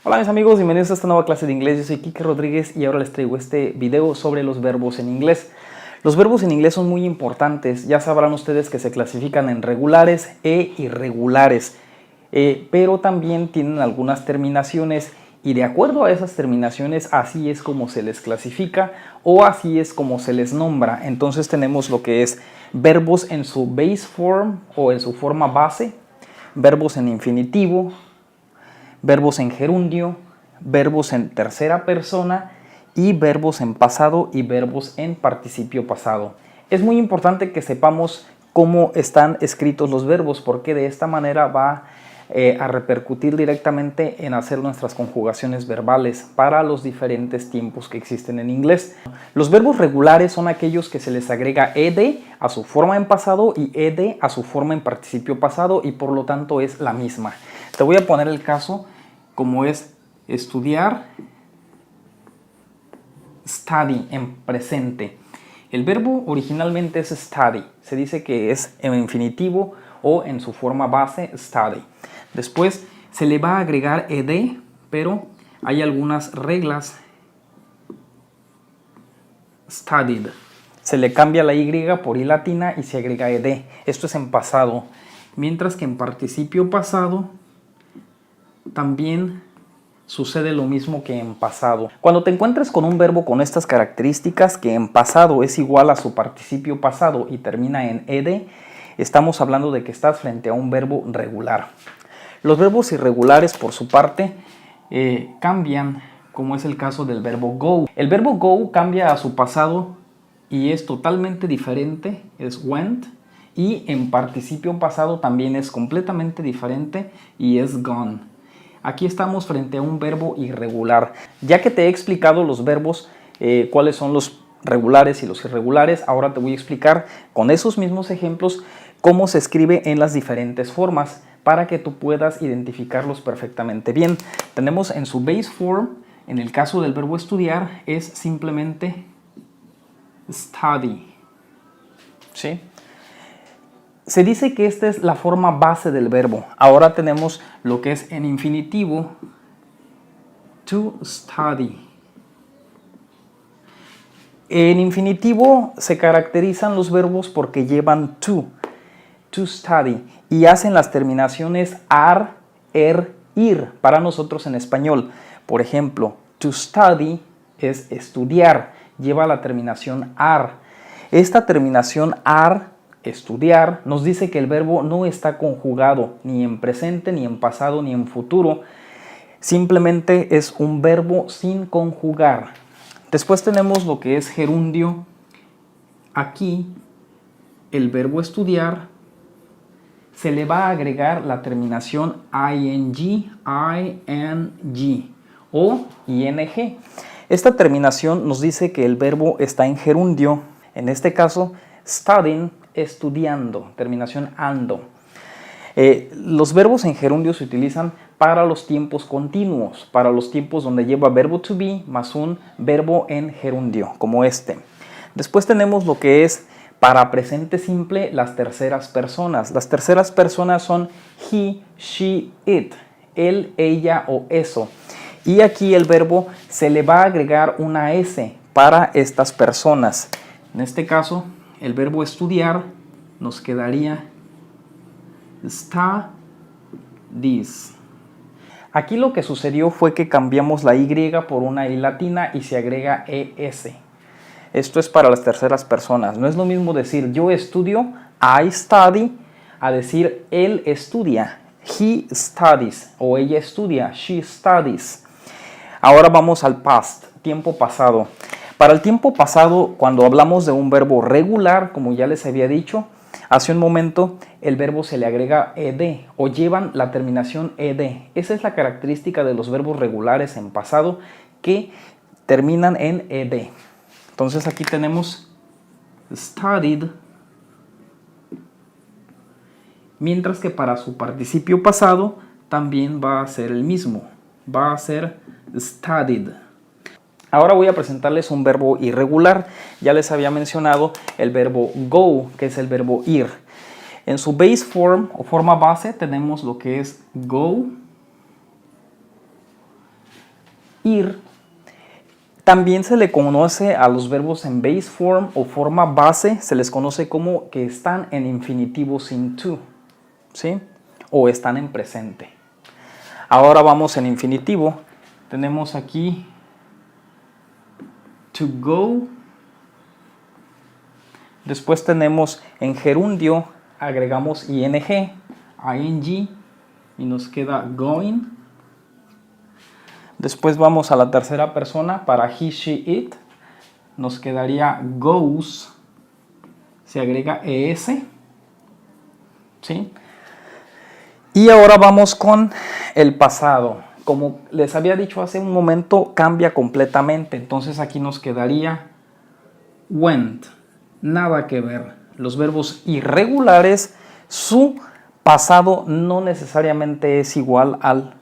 Hola mis amigos, bienvenidos a esta nueva clase de inglés. Yo soy Kike Rodríguez y ahora les traigo este video sobre los verbos en inglés. Los verbos en inglés son muy importantes. Ya sabrán ustedes que se clasifican en regulares e irregulares, pero también tienen algunas terminaciones y de acuerdo a esas terminaciones así es como se les clasifica o así es como se les nombra. Entonces tenemos lo que es verbos en su base form o en su forma base, verbos en infinitivo, verbos en gerundio, verbos en tercera persona y verbos en pasado y verbos en participio pasado. Es muy importante que sepamos cómo están escritos los verbos porque de esta manera va a repercutir directamente en hacer nuestras conjugaciones verbales para los diferentes tiempos que existen en inglés. Los verbos regulares son aquellos que se les agrega ed a su forma en pasado y ed a su forma en participio pasado y por lo tanto es la misma. Te voy a poner el caso como es estudiar, study en presente. El verbo originalmente es study, se dice que es en infinitivo o en su forma base study. Después se le va a agregar ed, pero hay algunas reglas. Studied. Se le cambia la y por i latina y se agrega ed. Esto es en pasado. Mientras que en participio pasado también sucede lo mismo que en pasado. Cuando te encuentres con un verbo con estas características, que en pasado es igual a su participio pasado y termina en ed, estamos hablando de que estás frente a un verbo regular. Los verbos irregulares, por su parte, cambian, como es el caso del verbo go. El verbo go cambia a su pasado y es totalmente diferente, es went, y en participio pasado también es completamente diferente y es gone. Aquí estamos frente a un verbo irregular. Ya que te he explicado los verbos, cuáles son los regulares y los irregulares, ahora te voy a explicar con esos mismos ejemplos cómo se escribe en las diferentes formas para que tú puedas identificarlos perfectamente bien. Tenemos en su base form, en el caso del verbo estudiar, es simplemente study. ¿Sí? Se dice que esta es la forma base del verbo. Ahora tenemos lo que es en infinitivo, to study. En infinitivo se caracterizan los verbos porque llevan to study, y hacen las terminaciones ar, ir para nosotros en español. Por ejemplo, to study es estudiar, lleva la terminación ar. Esta terminación ar, estudiar, nos dice que el verbo no está conjugado ni en presente, ni en pasado, ni en futuro. Simplemente es un verbo sin conjugar. Después tenemos lo que es gerundio. Aquí el verbo estudiar se le va a agregar la terminación ing o ing. Esta terminación nos dice que el verbo está en gerundio. En este caso, studying, estudiando, terminación ando. Los verbos en gerundio se utilizan para los tiempos continuos, para los tiempos donde lleva verbo to be más un verbo en gerundio, como este. Después tenemos lo que es para presente simple las terceras personas. Las terceras personas son he, she, it, él, ella o eso. Y aquí el verbo se le va a agregar una s para estas personas. En este caso, el verbo estudiar nos quedaría studies. Aquí lo que sucedió fue que cambiamos la y por una i latina y se agrega es. Esto es para las terceras personas. No es lo mismo decir yo estudio, I study, a decir él estudia, he studies, o ella estudia, she studies. Ahora vamos al past, tiempo pasado. Para el tiempo pasado, cuando hablamos de un verbo regular, como ya les había dicho hace un momento, el verbo se le agrega ed o llevan la terminación ed. Esa es la característica de los verbos regulares en pasado que terminan en ed. Entonces aquí tenemos studied, mientras que para su participio pasado también va a ser el mismo, va a ser studied. Ahora voy a presentarles un verbo irregular. Ya les había mencionado el verbo go, que es el verbo ir. En su base form o forma base tenemos lo que es go, ir. También se le conoce a los verbos en base form o forma base, se les conoce como que están en infinitivo sin to, ¿sí? O están en presente. Ahora vamos en infinitivo. Tenemos aquí to go. Después tenemos en gerundio, agregamos ing, y nos queda going. Después vamos a la tercera persona para he, she, it. Nos quedaría goes. Se agrega es. ¿Sí? Y ahora vamos con el pasado. Como les había dicho hace un momento, cambia completamente. Entonces aquí nos quedaría went. Nada que ver. Los verbos irregulares, su pasado no necesariamente es igual al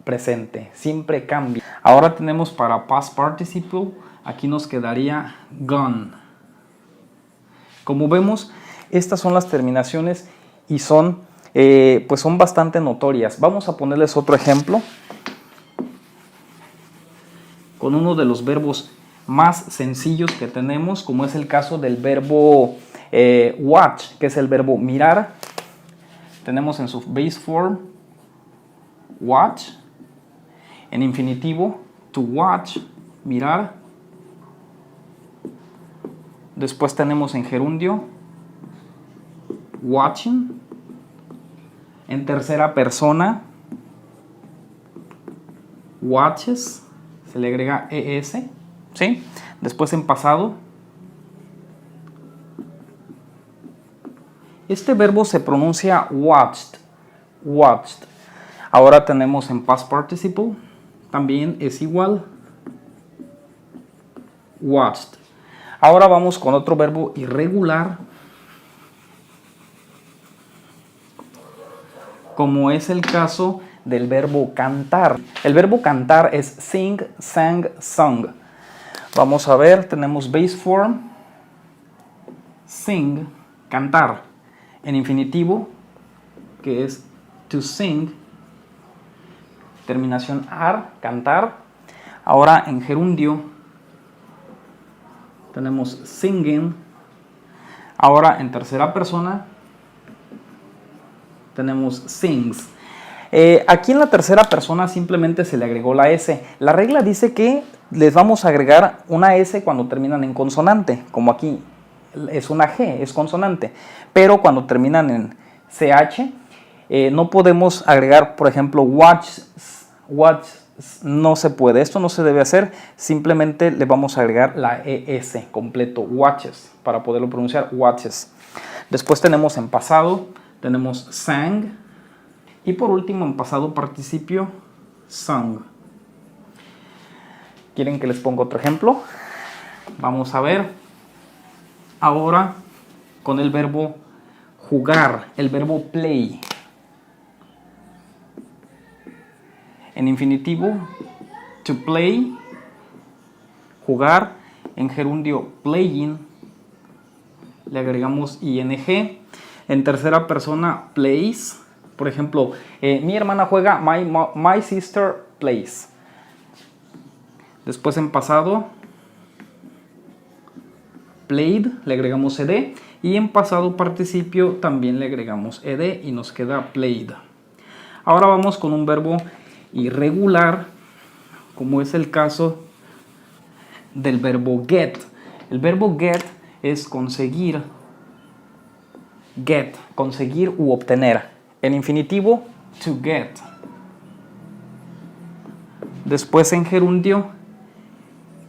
presente, siempre cambia. Ahora tenemos para past participle, aquí nos quedaría gone. Como vemos, estas son las terminaciones y son, pues son bastante notorias. Vamos a ponerles otro ejemplo con uno de los verbos más sencillos que tenemos, como es el caso del verbo watch, que es el verbo mirar. Tenemos en su base form watch. En infinitivo, to watch, mirar. Después tenemos en gerundio, watching. En tercera persona, watches, se le agrega es, ¿sí? Después en pasado. Este verbo se pronuncia watched, watched. Ahora tenemos en past participle. También es igual, watched. Ahora vamos con otro verbo irregular, como es el caso del verbo cantar. El verbo cantar es sing, sang, sung. Vamos a ver, tenemos base form, sing, cantar. En infinitivo, que es to sing, terminación ar, cantar. Ahora en gerundio tenemos singing. Ahora en tercera persona tenemos sings. Aquí en la tercera persona simplemente se le agregó la S. La regla dice que les vamos a agregar una S cuando terminan en consonante, como aquí es una G, es consonante. Pero cuando terminan en CH, no podemos agregar, por ejemplo, watch, no se puede. Esto no se debe hacer. Simplemente le vamos a agregar la ES completo, watches, para poderlo pronunciar, watches. Después tenemos en pasado, tenemos sang. Y por último, en pasado participio, sung. ¿Quieren que les ponga otro ejemplo? Vamos a ver. Ahora con el verbo jugar, el verbo play. En infinitivo, to play, jugar. En gerundio, playing, le agregamos ing. En tercera persona, plays. Por ejemplo, mi hermana juega, my sister plays. Después en pasado, played, le agregamos ed. Y en pasado participio también le agregamos ed y nos queda played. Ahora vamos con un verbo irregular, como es el caso del verbo get. El verbo get es conseguir, get, conseguir u obtener. En infinitivo, to get. Después en gerundio,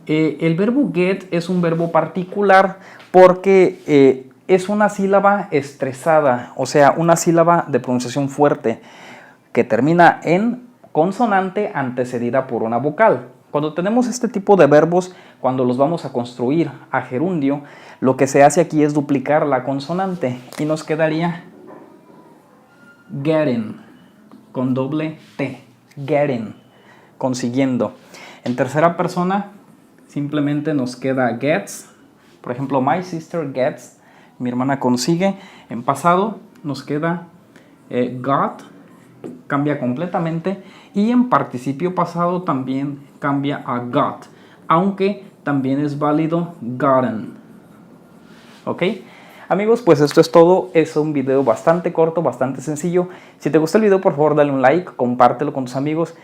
el verbo get es un verbo particular porque es una sílaba estresada, o sea, una sílaba de pronunciación fuerte que termina en consonante antecedida por una vocal. Cuando tenemos este tipo de verbos, cuando los vamos a construir a gerundio, lo que se hace aquí es duplicar la consonante y nos quedaría getting, con doble T, getting, consiguiendo. En tercera persona simplemente nos queda gets, por ejemplo, my sister gets, mi hermana consigue. En pasado nos queda got, cambia completamente, y en participio pasado también cambia a got, aunque también es válido gotten. ¿Ok? Amigos, pues esto es todo. Es un video bastante corto, bastante sencillo. Si te gustó el video, por favor dale un like, compártelo con tus amigos.